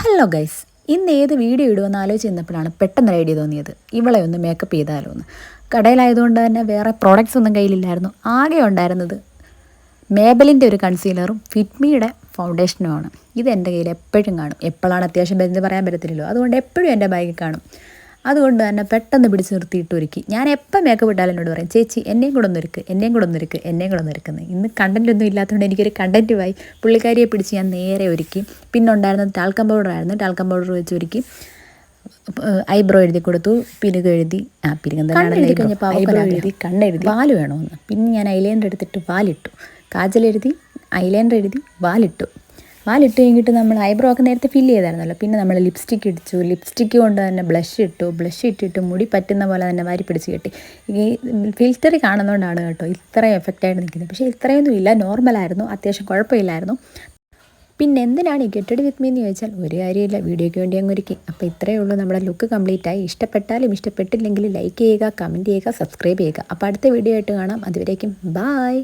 Hello guys, ഇന്ന് ഏത് video ഇടുമെന്ന് ആലോചിച്ച് നിന്നപ്പോഴാണ് പെട്ടെന്ന് ഐഡിയ തോന്നിയത് ഇവളെ ഒന്ന് മേക്കപ്പ് ചെയ്താലോ എന്ന്. കടയിലായതുകൊണ്ട് തന്നെ വേറെ പ്രോഡക്റ്റ്സ് ഒന്നും കയ്യിലില്ലായിരുന്നു. ആകെ ഉണ്ടായിരുന്നത് മേബലിൻ്റെ ഒരു കൺസീലറും ഫിറ്റ്മിയുടെ ഫൗണ്ടേഷനുമാണ്. ഇത് എൻ്റെ കയ്യിൽ എപ്പോഴും കാണും. എപ്പോഴാണ് അത്യാവശ്യം വരുന്നത് പറയാൻ പറ്റത്തില്ലല്ലോ. അതുകൊണ്ട് എപ്പോഴും എൻ്റെ ബാഗിൽ കാണും. അതുകൊണ്ട് തന്നെ പെട്ടെന്ന് പിടിച്ച് നിർത്തിയിട്ട് ഒരുക്കി. ഞാൻ എപ്പോൾ മേക്കപ്പ് ഇട്ടാലും എന്നോട് പറയും, ചേച്ചി എന്നെയും കൂടെ ഒന്നൊരുക്ക്, എന്നെയും കൂടെ ഒന്നൊരുക്ക്, എന്നെയും കൂടെ ഒന്നൊരുക്കുന്നത്. ഇന്ന് കണ്ടൻറ്റൊന്നും ഇല്ലാത്തതുകൊണ്ട് എനിക്കൊരു കണ്ടൻറ്റുമായി പുള്ളിക്കാരിയെ പിടിച്ച് ഞാൻ നേരെ ഒരുക്കി. പിന്നെ ഉണ്ടായിരുന്നത് ടാൽക്കം പൗഡറായിരുന്നു. ടാൽക്കം പൗഡർ വെച്ച് ഒരുക്കി. ഐബ്രോ എഴുതി കൊടുത്തു, പിരുക എഴുതി, പിരുകെഴുതി കഴിഞ്ഞപ്പോൾ ഐബ്രോ എഴുതി, കണ്ണെഴുതി, വാല് വേണമെന്ന്. പിന്നെ ഞാൻ ഐലൈനർ എടുത്തിട്ട് വാലിട്ടു. കാജലെഴുതി, ഐലൈനർ എഴുതി, വാലിട്ട് കഴിഞ്ഞിട്ട് നമ്മൾ ഐബ്രോ ഒക്കെ നേരത്തെ ഫില്ല് ചെയ്തായിരുന്നല്ലോ. പിന്നെ നമ്മൾ ലിപ്സ്റ്റിക്ക് ഇടിച്ചു. ലിപ്സ്റ്റിക്ക് കൊണ്ട് തന്നെ ബ്ലഷ് ഇട്ടിട്ട് മുടി പറ്റുന്ന പോലെ തന്നെ വാരി പിടിച്ച് കെട്ടി. ഈ ഫിൽറ്ററിൽ കാണുന്നതുകൊണ്ടാണ് കേട്ടോ ഇത്രയും എഫക്റ്റായിട്ട് നിൽക്കുന്നത്. പക്ഷേ ഇത്രയൊന്നും ഇല്ല, നോർമലായിരുന്നു, അത്യാവശ്യം കുഴപ്പമില്ലായിരുന്നു. പിന്നെ എന്തിനാണ് ഈ ഗെറ്റ് റെഡി വിത്ത് മീ എന്ന് ചോദിച്ചാൽ ഒരു കാര്യമില്ല, വീഡിയോയ്ക്ക് വേണ്ടി അങ്ങ് ഒരുക്കി. അപ്പോൾ ഇത്രയേ ഉള്ളൂ, നമ്മുടെ ലുക്ക് കംപ്ലീറ്റ് ആയി. ഇഷ്ടപ്പെട്ടാലും ഇഷ്ടപ്പെട്ടില്ലെങ്കിൽ ലൈക്ക് ചെയ്യുക, കമൻറ്റ് ചെയ്യുക, സബ്സ്ക്രൈബ് ചെയ്യുക. അപ്പോൾ അടുത്ത വീഡിയോ ആയിട്ട് കാണാം. അതുവരേക്കും ബായ്.